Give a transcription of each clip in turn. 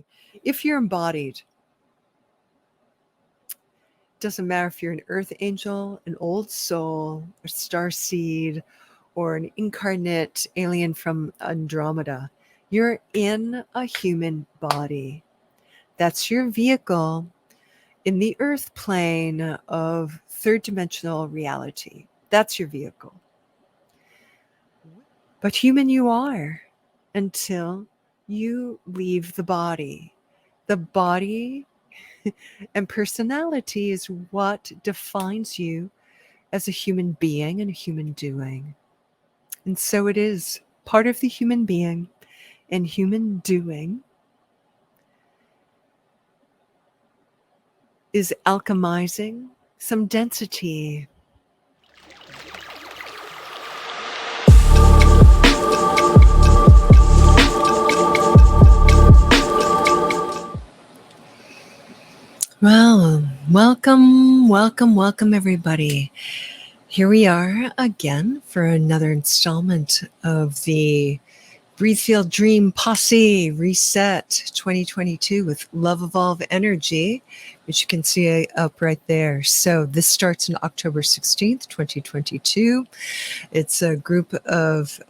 reality. If you're embodied, doesn't matter if you're an earth angel, an old soul, a star seed, or an incarnate alien from Andromeda, you're in a human body. That's your vehicle in the earth plane of third dimensional reality. That's your vehicle. But human you are until you leave the body. The body and personality is what defines you as a human being and a human doing. And so it is part of the human being and human doing is alchemizing some density. Well, welcome, everybody. Here we are again for another installment of the Breathe, Feel, Dream Posse Reset 2022 with Love Evolve Energy, which you can see up right there. So this starts on October 16th, 2022. It's a group of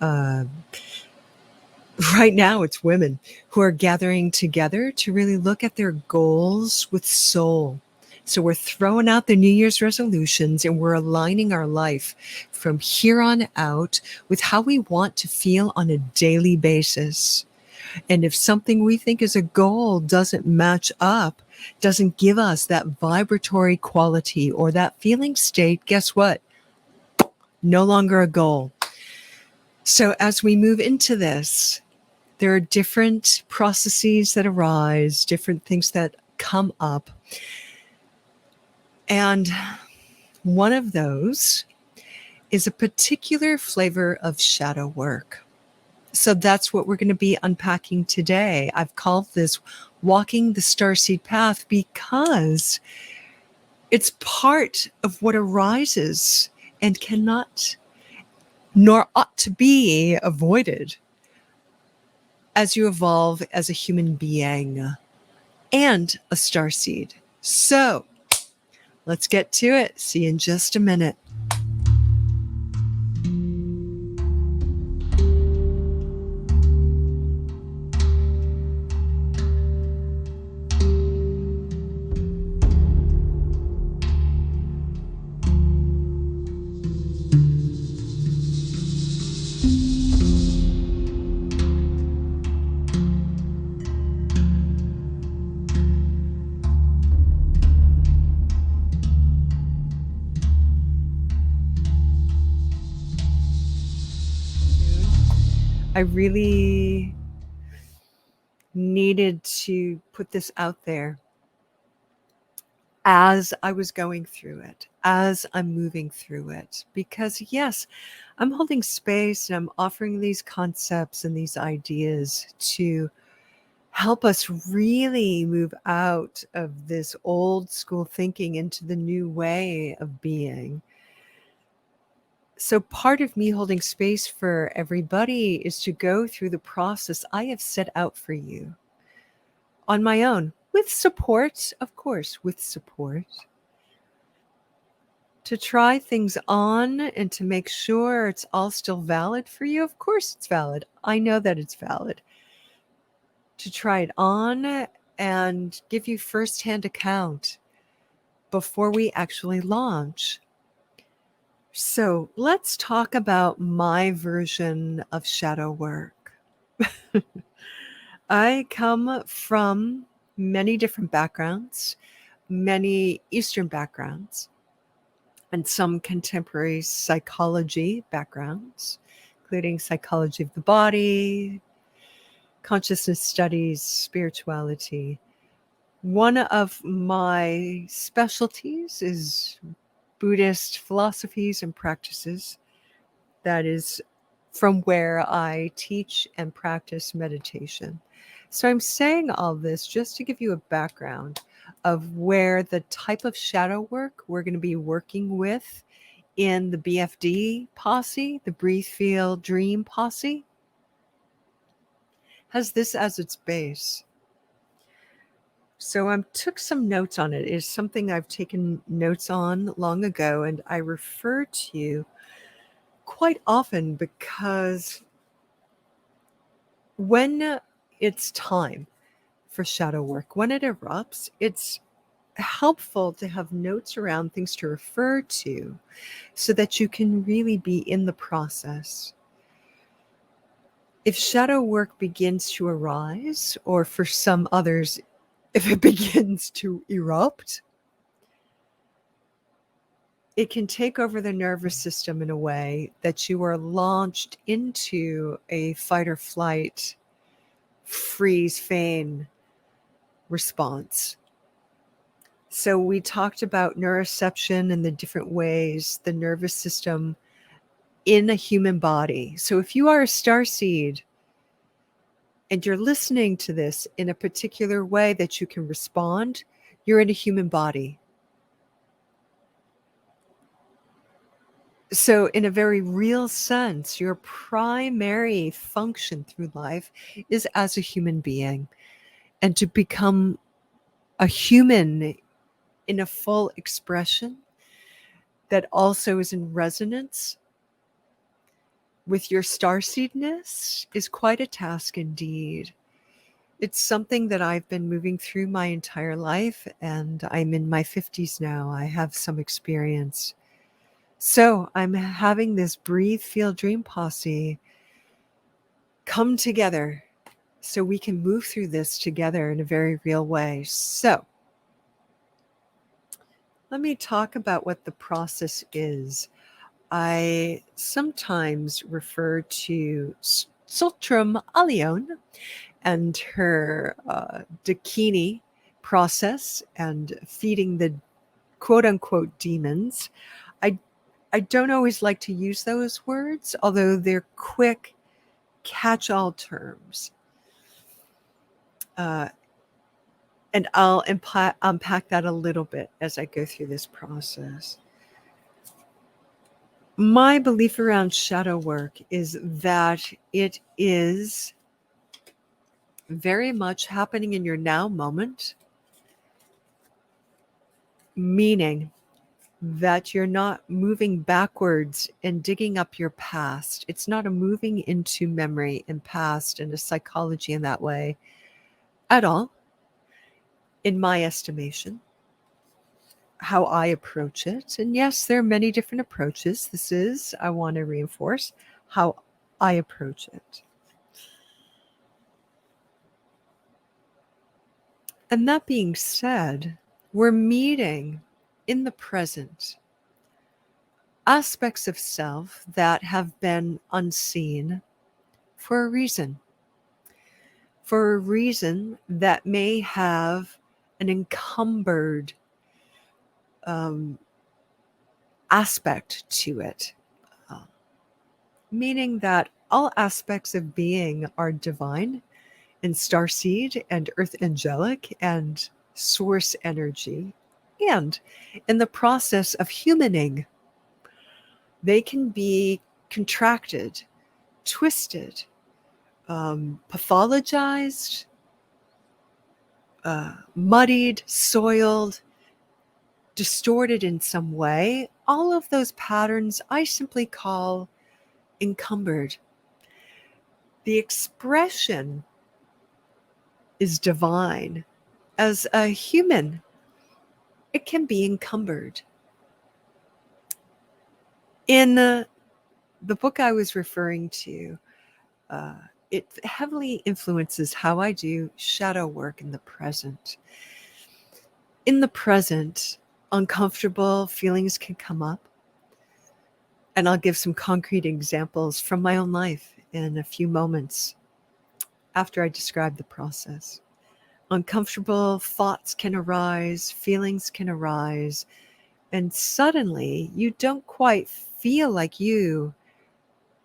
right now it's women who are gathering together to really look at their goals with soul. So we're throwing out the New Year's resolutions and we're aligning our life from here on out with how we want to feel on a daily basis. And if something we think is a goal doesn't match up, doesn't give us that vibratory quality or that feeling state, guess what? No longer a goal. So as we move into this, there are different processes that arise, different things that come up. And one of those is a particular flavor of shadow work. So that's what we're going to be unpacking today. I've called this Walking the Starseed Path because it's part of what arises and cannot nor ought to be avoided as you evolve as a human being and a starseed. So let's get to it. See you in just a minute. I really needed to put this out there as I was going through it, as I'm moving through it, because yes, I'm holding space and I'm offering these concepts and these ideas to help us really move out of this old school thinking into the new way of being. So part of me holding space for everybody is to go through the process I have set out for you on my own, with support, of course, with support, to try things on and to make sure it's all still valid for you. Of course it's valid. I know that it's valid. To try it on and give you firsthand account before we actually launch. So let's talk about my version of shadow work. I come from many different backgrounds, many Eastern backgrounds, and some contemporary psychology backgrounds, including psychology of the body, consciousness studies, spirituality. One of my specialties is Buddhist philosophies and practices. That is from where I teach and practice meditation. So I'm saying all this just to give you a background of where the type of shadow work we're going to be working with in the B.F.D.Posse, the Breathe, Feel, Dream Posse, has this as its base. So I took some notes on it. It's something I've taken notes on long ago, and I refer to quite often because when it's time for shadow work, when it erupts, it's helpful to have notes around things to refer to so that you can really be in the process. If shadow work begins to arise, or for some others, if it begins to erupt, it can take over the nervous system in a way that you are launched into a fight or flight, freeze, feign response. So we talked about neuroception and the different ways the nervous system in a human body. So if you are a starseed and you're listening to this in a particular way that you can respond, you're in a human body. So in a very real sense, your primary function through life is as a human being, and to become a human in a full expression that also is in resonance with your starseedness is quite a task indeed. It's something that I've been moving through my entire life, and I'm in my 50s now. I have some experience. So I'm having this breathe, feel, dream posse come together so we can move through this together in a very real way. So let me talk about what the process is. I sometimes refer to Sultram Alion and her dakini process and feeding the quote unquote demons. I don't always like to use those words, although they're quick catch-all terms. And I'll unpack that a little bit as I go through this process. My belief around shadow work is that it is very much happening in your now moment, meaning that you're not moving backwards and digging up your past. It's not a moving into memory and past and a psychology in that way at all, in my estimation, how I approach it. And yes, there are many different approaches. This is, I want to reinforce how I approach it. And that being said, we're meeting in the present aspects of self that have been unseen for a reason that may have an encumbered aspect to it, uh, meaning that all aspects of being are divine and starseed and earth angelic and source energy. And in the process of humaning, they can be contracted, twisted, pathologized, muddied, soiled, distorted in some way. All of those patterns I simply call encumbered. The expression is divine. As a human, it can be encumbered. In the book I was referring to, it heavily influences how I do shadow work in the present. In the present, uncomfortable feelings can come up. And I'll give some concrete examples from my own life in a few moments after I describe the process. Uncomfortable thoughts can arise, feelings can arise, and suddenly you don't quite feel like you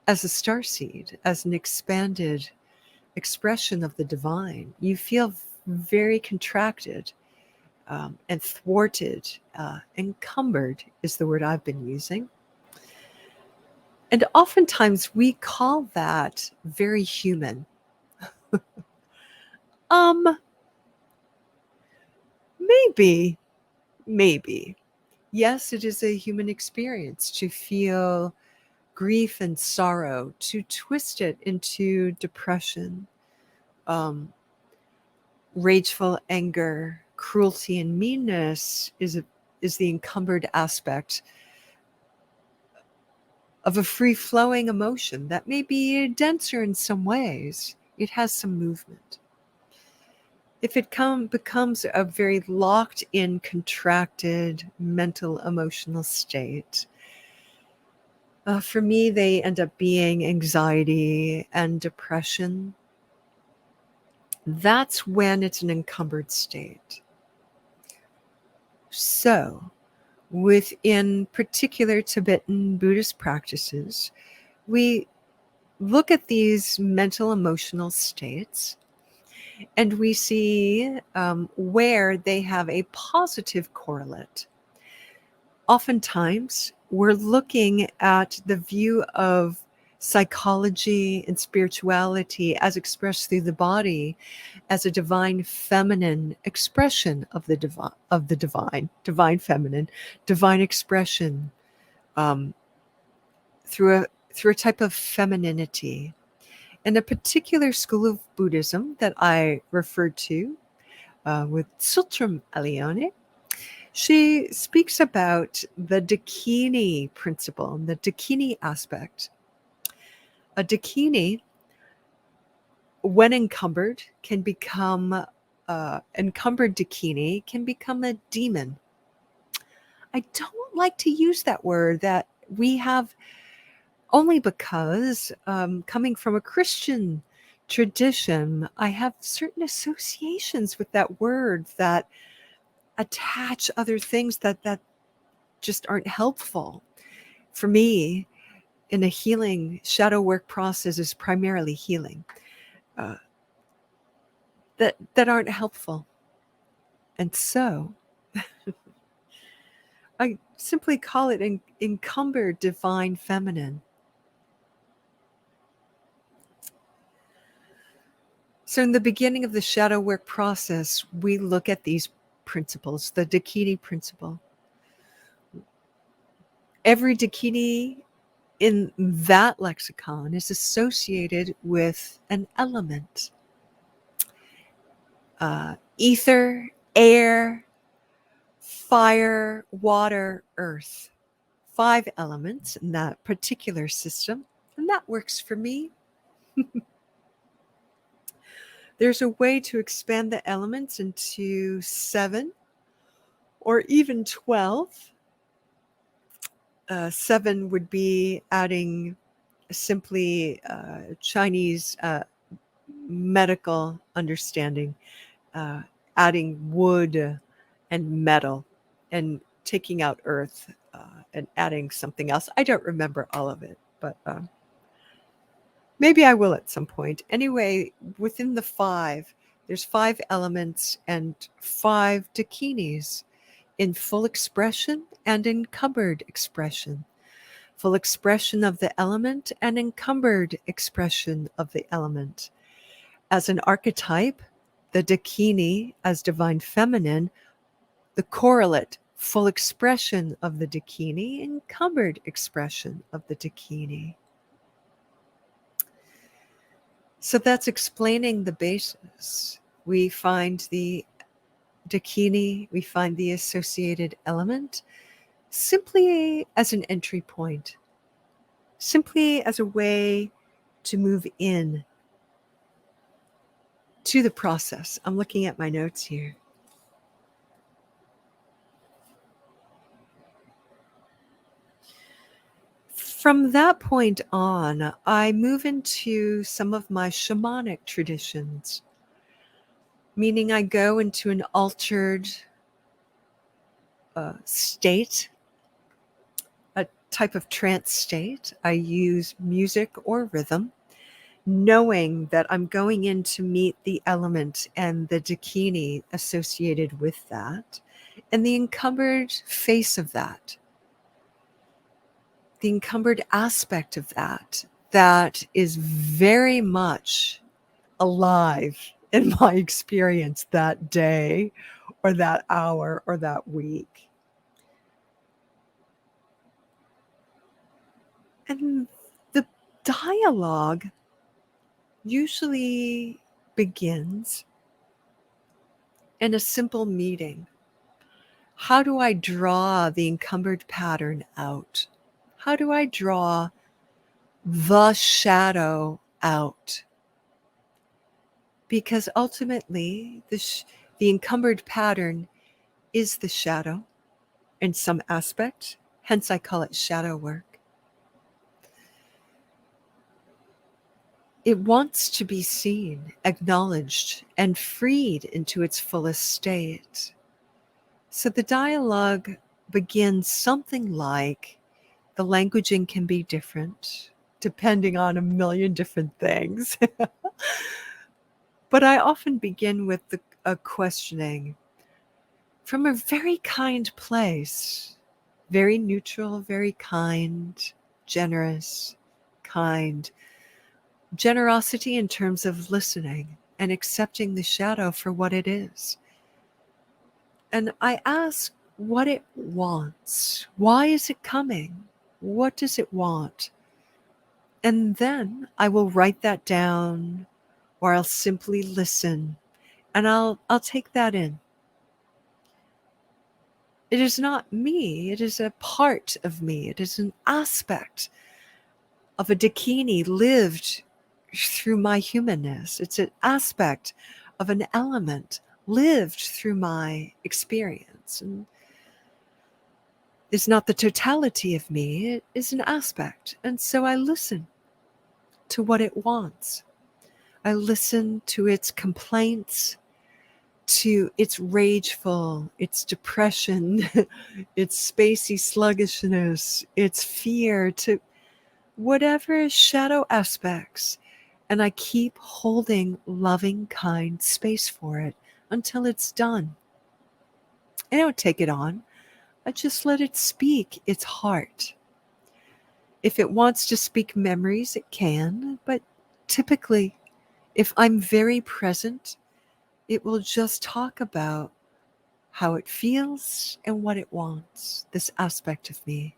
as a starseed, as an expanded expression of the divine. You feel very contracted and thwarted. Encumbered is the word I've been using. And oftentimes we call that very human. maybe. Yes, it is a human experience to feel grief and sorrow, to twist it into depression, um, rageful anger, cruelty, and meanness is the encumbered aspect of a free-flowing emotion that may be denser in some ways. It has some movement. If it becomes a very locked in, contracted mental emotional state, for me, they end up being anxiety and depression. That's when it's an encumbered state. So, within particular Tibetan Buddhist practices, we look at these mental emotional states and we see where they have a positive correlate. Oftentimes, we're looking at the view of psychology and spirituality as expressed through the body as a divine feminine expression of the divine feminine, divine expression through a type of femininity. And a particular school of Buddhism that I referred to with Sultram Alione, she speaks about the dakini principle, the dakini aspect. A dakini, when encumbered, can become encumbered dakini can become a demon. I don't like to use that word that we have only because coming from a Christian tradition, I have certain associations with that word that attach other things that just aren't helpful. For me, in a healing shadow work process is primarily healing that aren't helpful. And so I simply call it an encumbered divine feminine. So in the beginning of the shadow work process, we look at these principles, the dakini principle. Every dakini in that lexicon is associated with an element. Ether, air, fire, water, earth. 5 elements in that particular system, and that works for me. There's a way to expand the elements into 7 or even 12. 7 would be adding simply Chinese medical understanding, adding wood and metal and taking out earth and adding something else. I don't remember all of it, but maybe I will at some point. Anyway, within the 5, there's 5 elements and 5 dakinis in full expression and encumbered expression. Full expression of the element and encumbered expression of the element. As an archetype, the dakini as divine feminine, the correlate, full expression of the dakini, encumbered expression of the dakini. So that's explaining the basis. We find the dakini, we find the associated element simply as an entry point, simply as a way to move in to the process. I'm looking at my notes here. From that point on, I move into some of my shamanic traditions, meaning I go into an altered state, a type of trance state. I use music or rhythm, knowing that I'm going in to meet the element and the dakini associated with that, and the encumbered face of that, the encumbered aspect of that is very much alive in my experience that day or that hour or that week. And the dialogue usually begins in a simple meeting. How do I draw the encumbered pattern out? How do I draw the shadow out? Because ultimately, the encumbered pattern is the shadow in some aspect. Hence, I call it shadow work. It wants to be seen, acknowledged, and freed into its fullest state. So the dialogue begins something like, the languaging can be different depending on a million different things. But I often begin with a questioning from a very kind place, very neutral, very kind, generous, kind. Generosity in terms of listening and accepting the shadow for what it is. And I ask what it wants. Why is it coming? What does it want? And then I will write that down, or I'll simply listen, and I'll take that in. It is not me. It is a part of me. It is an aspect of a dakini lived through my humanness. It's an aspect of an element lived through my experience. And it's not the totality of me. It is an aspect. And so I listen to what it wants. I listen to its complaints, to its rageful, its depression, its spacey sluggishness, its fear, to whatever shadow aspects. And I keep holding loving, kind space for it until it's done. I don't take it on. I just let it speak its heart. If it wants to speak memories, it can. But typically, if I'm very present, it will just talk about how it feels and what it wants, this aspect of me.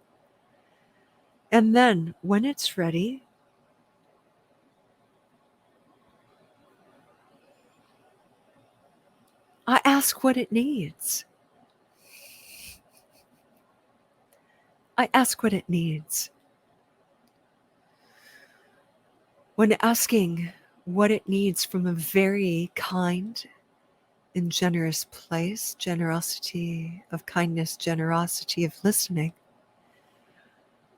And then when it's ready, I ask what it needs. I ask what it needs. When asking what it needs from a very kind and generous place, generosity of kindness, generosity of listening,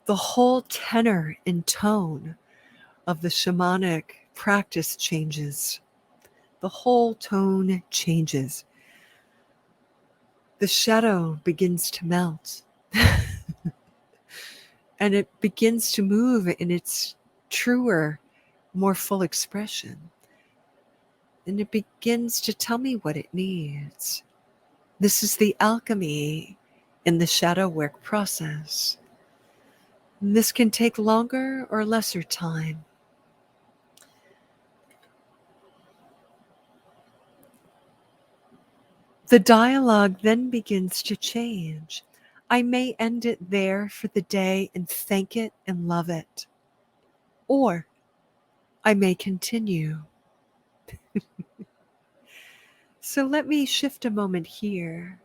the whole tenor and tone of the shamanic practice changes. The whole tone changes. The shadow begins to melt. And it begins to move in its truer, more full expression. And it begins to tell me what it needs. This is the alchemy in the shadow work process. And this can take longer or lesser time. The dialogue then begins to change. I may end it there for the day and thank it and love it. Or I may continue. So let me shift a moment here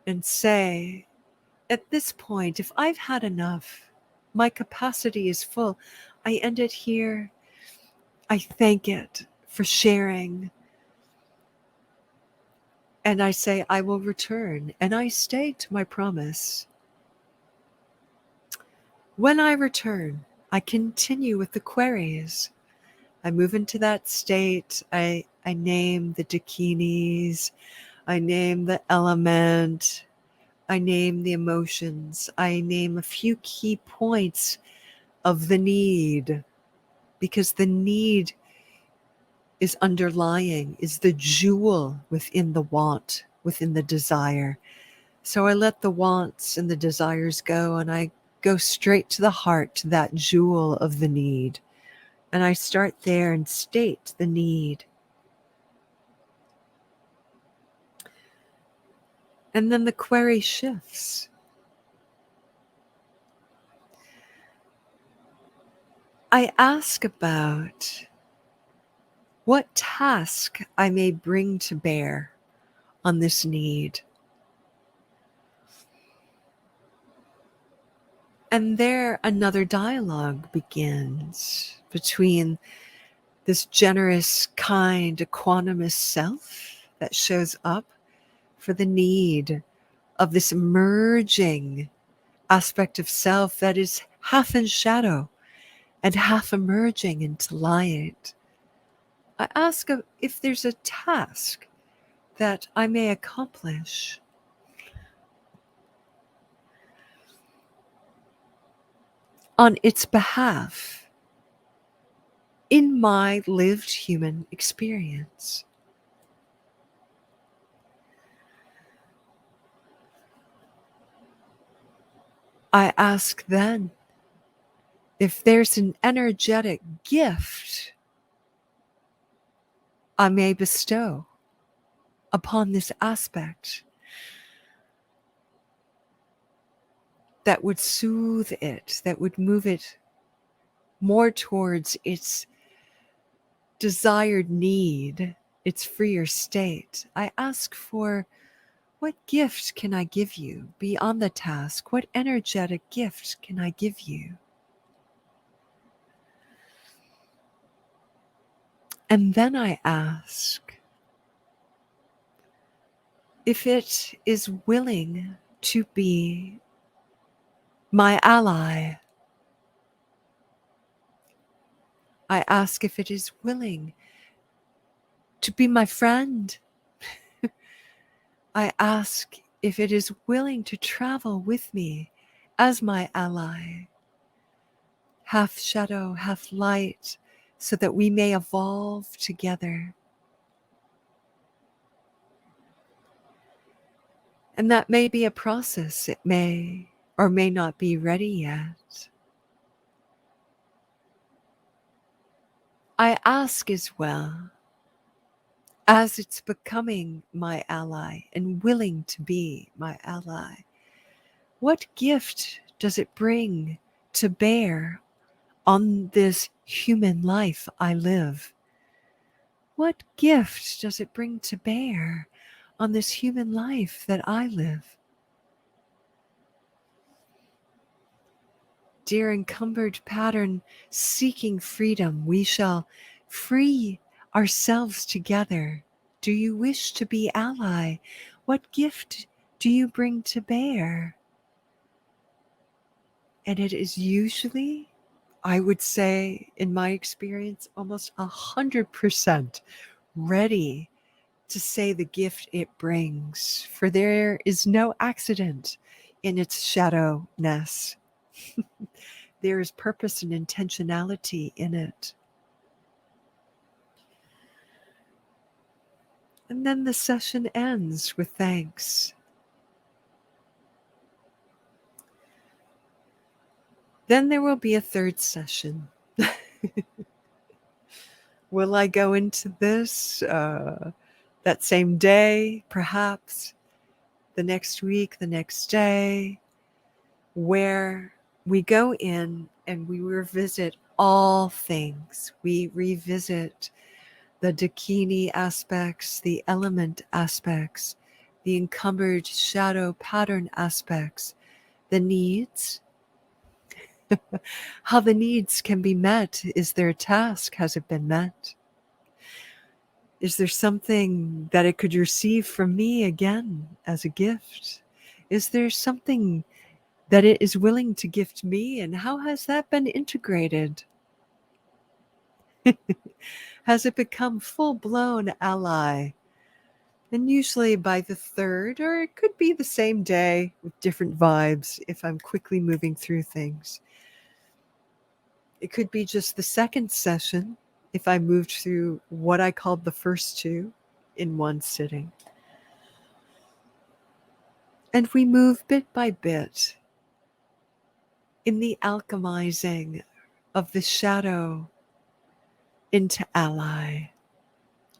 and say, at this point, if I've had enough, my capacity is full, I end it here. I thank it for sharing. And I say, I will return. And I stay to my promise. When I return, I continue with the queries. I move into that state. I name the dakinis. I name the element. I name the emotions. I name a few key points of the need, because the need is underlying, is the jewel within the want, within the desire. So I let the wants and the desires go, and I go straight to the heart, to that jewel of the need. And I start there and state the need. And then the query shifts. I ask about what task I may bring to bear on this need. And there another dialogue begins between this generous, kind, equanimous self that shows up for the need of this emerging aspect of self that is half in shadow and half emerging into light. I ask if there's a task that I may accomplish. On its behalf, in my lived human experience. I ask then if there's an energetic gift I may bestow upon this aspect that would soothe it, that would move it more towards its desired need, its freer state. I ask for, what gift can I give you beyond the task? What energetic gift can I give you? And then I ask if it is willing to be my ally. I ask if it is willing to be my friend. I ask if it is willing to travel with me as my ally, half shadow, half light, so that we may evolve together. And that may be a process. It may or may not be ready yet. I ask as well, as it's becoming my ally and willing to be my ally, what gift does it bring to bear on this human life I live? What gift does it bring to bear on this human life that I live? Dear encumbered pattern, seeking freedom, we shall free ourselves together. Do you wish to be ally? What gift do you bring to bear? And it is usually, I would say, in my experience, almost 100% ready to say the gift it brings, for there is no accident in its shadowness. There is purpose and intentionality in it. And then the session ends with thanks. Then there will be a third session. Will I go into this that same day, perhaps the next week, the next day, where we go in and we revisit all things. We revisit the dakini aspects, the element aspects, the encumbered shadow pattern aspects, the needs, how the needs can be met. Is there a task? Has it been met? Is there something that it could receive from me again as a gift? Is there something that it is willing to gift me? And how has that been integrated? Has it become full-blown ally? And usually by the third, or it could be the same day with different vibes if I'm quickly moving through things. It could be just the second session if I moved through what I called the first two in one sitting. And we move bit by bit in the alchemizing of the shadow into ally,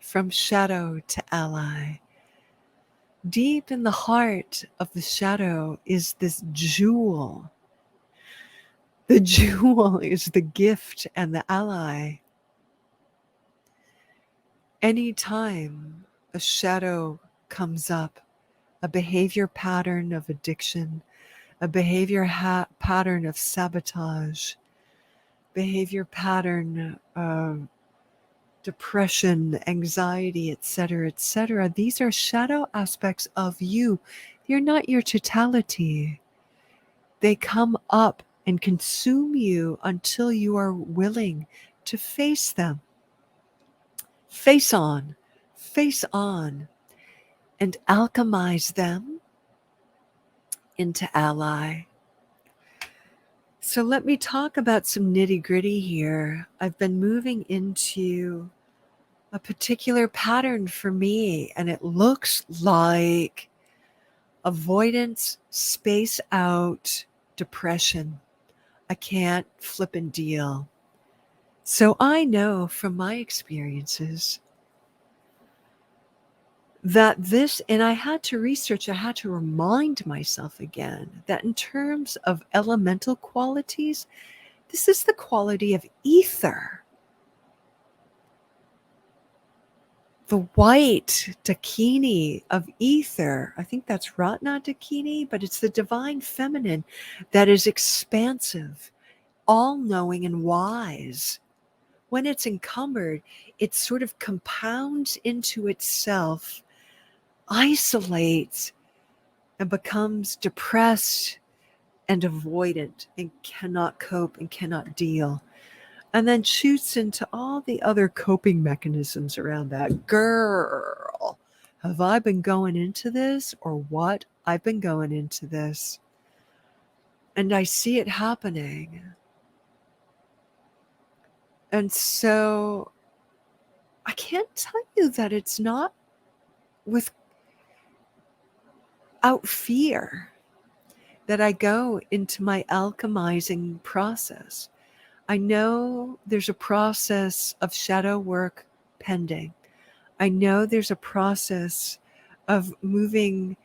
from shadow to ally, Deep in the heart of the shadow is this jewel. The jewel is the gift and the ally. Anytime a shadow comes up, a behavior pattern of addiction, a behavior pattern of sabotage, behavior pattern of depression, anxiety, etc., these are shadow aspects of you. They're not your totality. They come up and consume you until you are willing to face them. Face on, and alchemize them into ally. So let me talk about some nitty-gritty here. I've been moving into a particular pattern for me, and it looks like avoidance, space out, depression. I can't flip and deal. So I know from my experiences that this, and I had to research, I had to remind myself again that in terms of elemental qualities, this is the quality of ether. The white dakini of ether, I think that's Ratna dakini, but it's the divine feminine that is expansive, all-knowing and wise. When it's encumbered, it sort of compounds into itself, isolates, and becomes depressed and avoidant and cannot cope and cannot deal. And then shoots into all the other coping mechanisms around that. Girl, have I been going into this or what? I've been going into this. And I see it happening. And so I can't tell you that it's not without fear that I go into my alchemizing process. I know there's a process of shadow work pending. I know there's a process of moving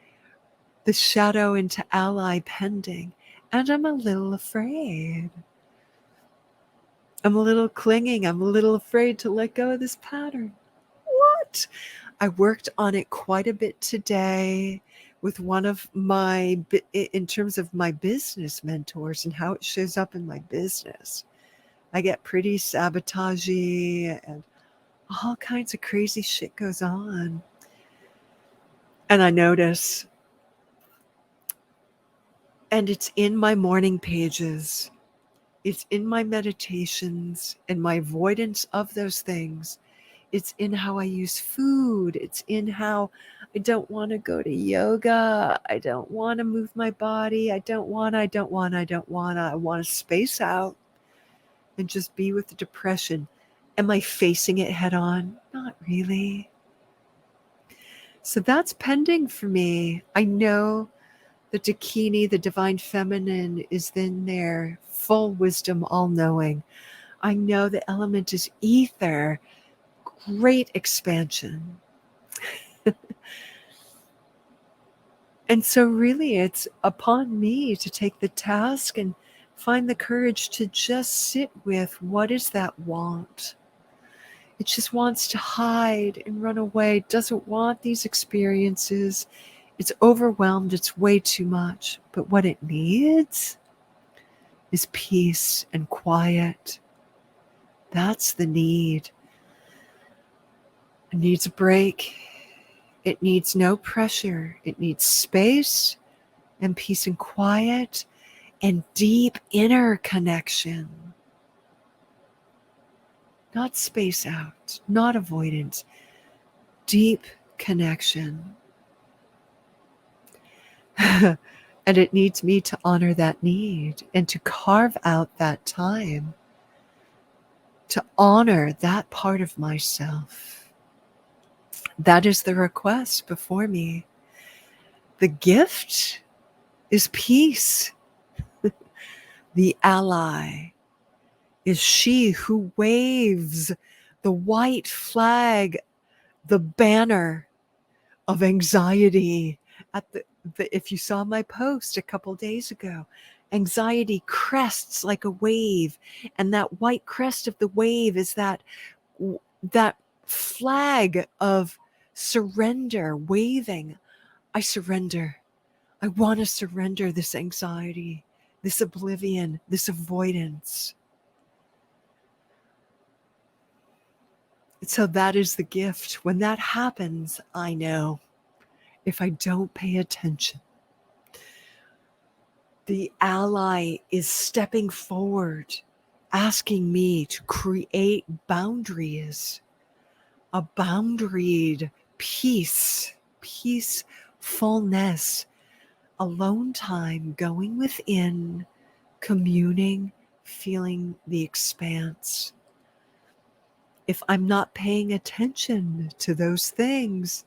the shadow into ally pending. And I'm a little afraid. I'm a little clinging. I'm a little afraid to let go of this pattern. What? I worked on it quite a bit today with one of my, in terms of my business mentors and how it shows up in my business. I get pretty sabotagey and all kinds of crazy shit goes on. And I notice, and it's in my morning pages, it's in my meditations and my avoidance of those things. It's in how I use food. It's in how I don't want to go to yoga. I don't want to move my body. I want to space out and just be with the depression. Am I facing it head on? Not really. So that's pending for me. I know the dakini, the divine feminine, is in there, full wisdom, all knowing. I know the element is ether, great expansion. And so really it's upon me to take the task and find the courage to just sit with what is that want. It just wants to hide and run away. It doesn't want these experiences. It's overwhelmed. It's way too much. But what it needs is peace and quiet. That's the need. It needs a break. It needs no pressure. It needs space and peace and quiet and deep inner connection. Not space out, not avoidance, deep connection. And it needs me to honor that need and to carve out that time to honor that part of myself. That is the request before me. The gift is peace. The ally is she who waves the white flag, the banner of anxiety. At if you saw my post a couple days ago, anxiety crests like a wave, and that white crest of the wave is that flag of surrender waving. I surrender. I want to surrender this anxiety, this oblivion, this avoidance. So that is the gift. When that happens, I know if I don't pay attention, the ally is stepping forward, asking me to create boundaries, a boundaried peace, peacefulness, alone time, going within, communing, feeling the expanse. If I'm not paying attention to those things,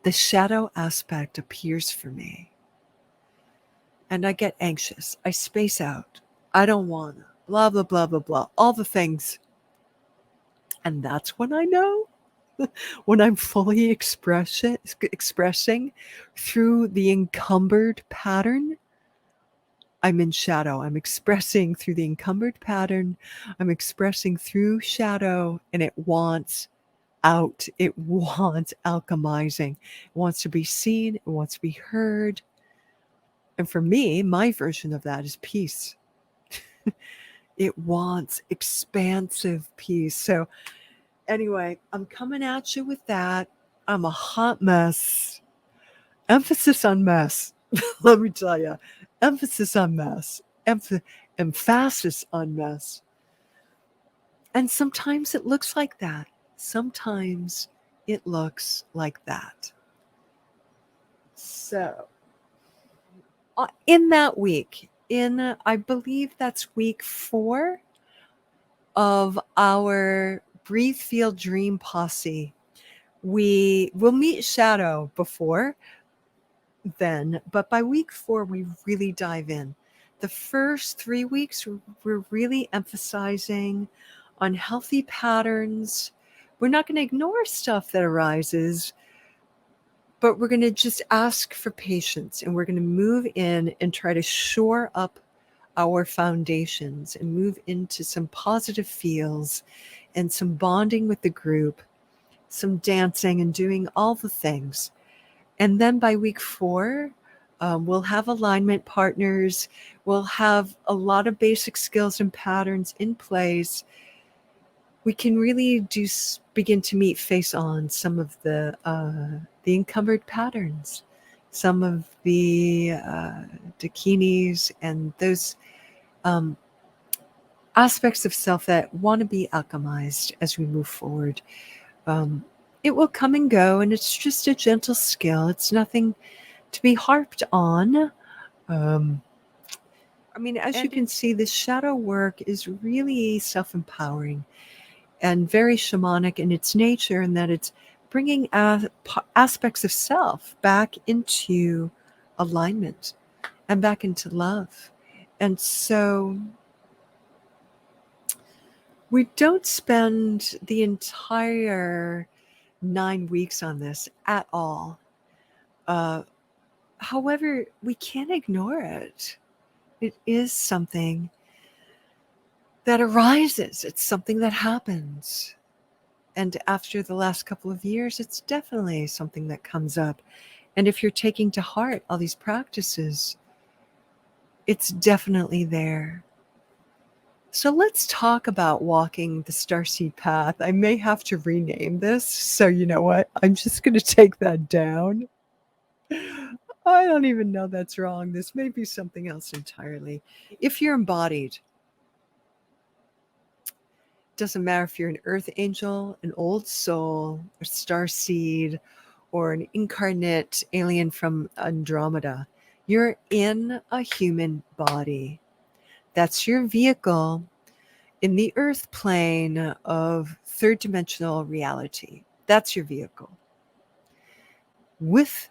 the shadow aspect appears for me. And I get anxious. I space out. I don't want to. Blah, blah, blah, blah, blah. All the things. And that's when I know, when I'm fully expressing through the encumbered pattern, I'm in shadow. I'm expressing through the encumbered pattern. I'm expressing through shadow, and it wants out. It wants alchemizing. It wants to be seen. It wants to be heard. And for me, my version of that is peace. It wants expansive peace. So anyway, I'm coming at you with that. I'm a hot mess. Emphasis on mess. Let me tell you. Emphasis on mess. Emphasis on mess. And sometimes it looks like that. Sometimes it looks like that. So in that week, I believe that's week 4 of our Breathe, Feel, Dream Posse. We will meet Shadow before then, but by week 4, we really dive in. The first 3 weeks, we're really emphasizing on healthy patterns. We're not going to ignore stuff that arises, but we're going to just ask for patience, and we're going to move in and try to shore up our foundations and move into some positive feels and some bonding with the group, some dancing and doing all the things. And then by week 4, we'll have alignment partners. We'll have a lot of basic skills and patterns in place. We can really begin to meet face on some of the encumbered patterns, some of the dakinis, and those aspects of self that want to be alchemized as we move forward. It will come and go, and it's just a gentle skill. It's nothing to be harped on. As you can see, this shadow work is really self-empowering and very shamanic in its nature, in that it's bringing aspects of self back into alignment and back into love. And so we don't spend the entire 9 weeks on this at all. However, we can't ignore it. It is something that arises. It's something that happens. And after the last couple of years, it's definitely something that comes up. And if you're taking to heart all these practices, it's definitely there. So let's talk about walking the starseed path. I may have to rename this. So you know what? I'm just going to take that down. I don't even know that's wrong. This may be something else entirely. If you're embodied, doesn't matter if you're an earth angel, an old soul, a starseed, or an incarnate alien from Andromeda, you're in a human body. That's your vehicle in the earth plane of third dimensional reality. That's your vehicle. With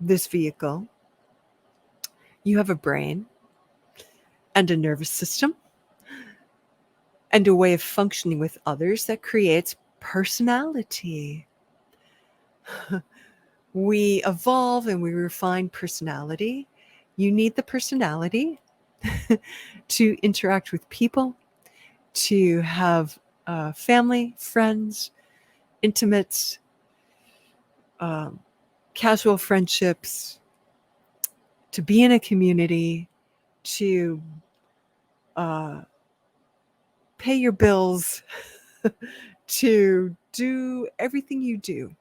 this vehicle, you have a brain and a nervous system and a way of functioning with others that creates personality. We evolve and we refine personality. You need the personality to interact with people, to have family, friends, intimates, casual friendships, to be in a community, to pay your bills, to do everything you do.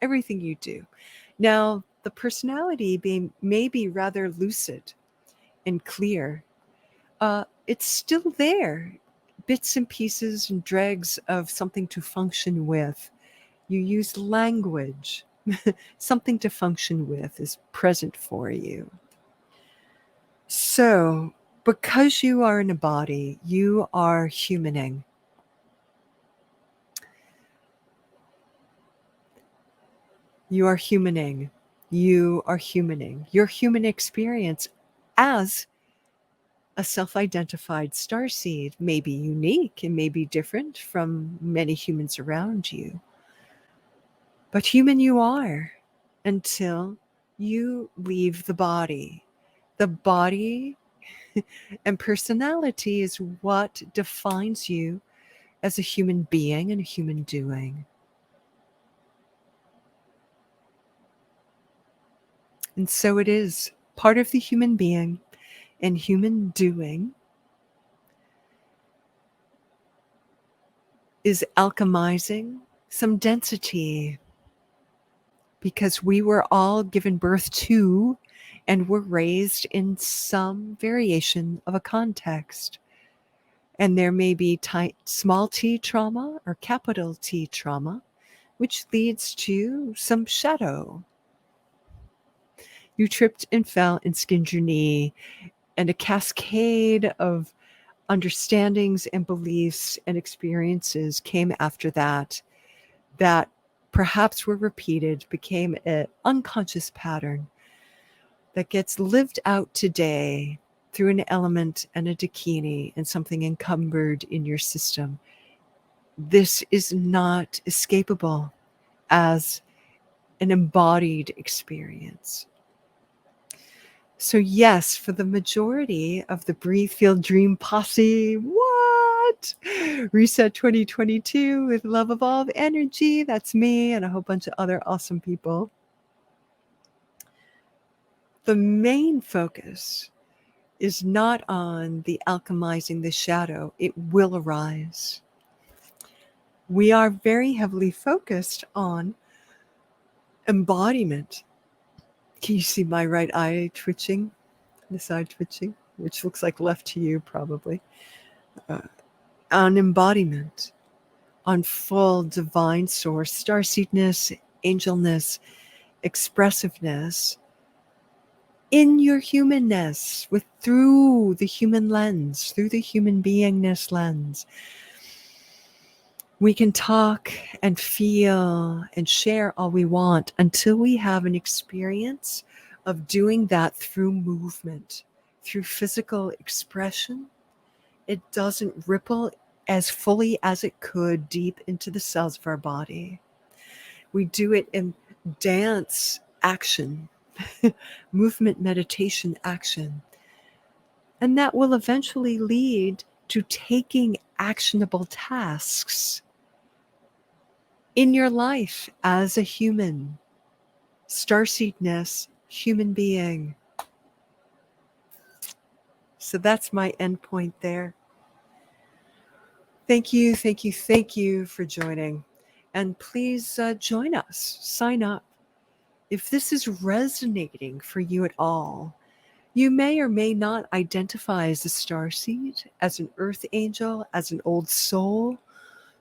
Everything you do. Now, the personality may be rather lucid and clear. It's still there, bits and pieces and dregs of something to function with. You use language. Something to function with is present for you. So, because you are in a body, you are humaning. You are humaning. You are humaning. Your human experience as a self-identified starseed may be unique and may be different from many humans around you. But human you are until you leave the body. The body and personality is what defines you as a human being and a human doing. And so it is part of the human being and human doing is alchemizing some density, because we were all given birth to and were raised in some variation of a context. And there may be small t trauma or capital T trauma, which leads to some shadow. You tripped and fell and skinned your knee, and a cascade of understandings and beliefs and experiences came after that, that perhaps were repeated, became an unconscious pattern that gets lived out today through an element and a dakini and something encumbered in your system. This is not escapable as an embodied experience. So yes, for the majority of the Breathe, Feel, Dream posse, what? Reset 2022 with Love Evolve Energy. That's me and a whole bunch of other awesome people. The main focus is not on the alchemizing the shadow. It will arise. We are very heavily focused on embodiment. Can you see my right eye twitching? The side twitching, which looks like left to you probably. On embodiment, on full divine source, starseedness, angelness, expressiveness, in your humanness, through the human lens, through the human beingness lens. We can talk and feel and share all we want until we have an experience of doing that through movement, through physical expression. It doesn't ripple as fully as it could deep into the cells of our body. We do it in dance action, movement meditation action. And that will eventually lead to taking actionable tasks in your life as a human, starseedness, human being. So that's my end point there. Thank you, thank you, thank you for joining. And please join us, sign up. If this is resonating for you at all, you may or may not identify as a starseed, as an earth angel, as an old soul.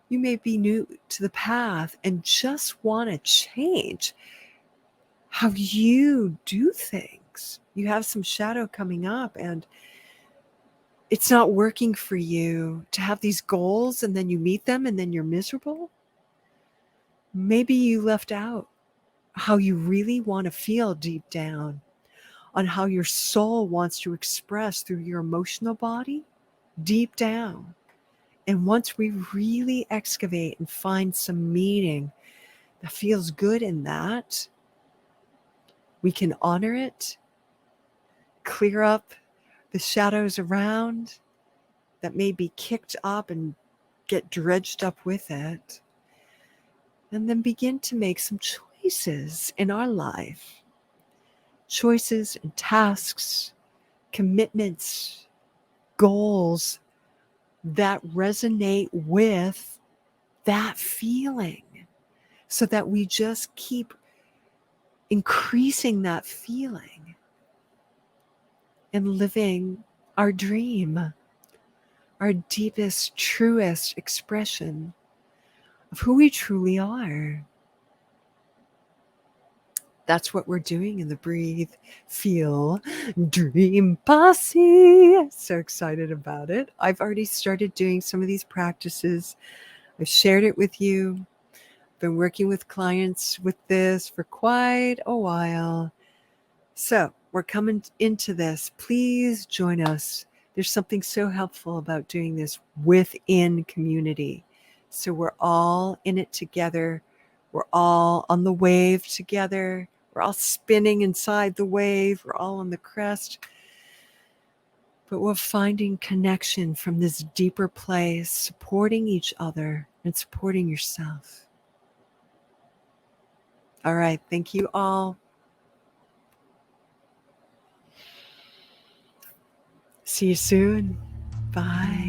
You may be new to the path and just want to change how you do things. You have some shadow coming up and it's not working for you to have these goals and then you meet them and then you're miserable. Maybe you left out how you really want to feel deep down, on how your soul wants to express through your emotional body deep down. And once we really excavate and find some meaning that feels good in that. We can honor it, clear up the shadows around that may be kicked up and get dredged up with it, and then begin to make some choices in our life. Choices and tasks, commitments, goals that resonate with that feeling, so that we just keep increasing that feeling and living our dream, our deepest, truest expression of who we truly are. That's what we're doing in the Breathe, Feel, Dream Posse. So excited about it. I've already started doing some of these practices. I've shared it with you. Been working with clients with this for quite a while. So we're coming into this. Please join us. There's something so helpful about doing this within community. So we're all in it together. We're all on the wave together. We're all spinning inside the wave. We're all on the crest. But we're finding connection from this deeper place, supporting each other and supporting yourself. All right. Thank you all. See you soon. Bye.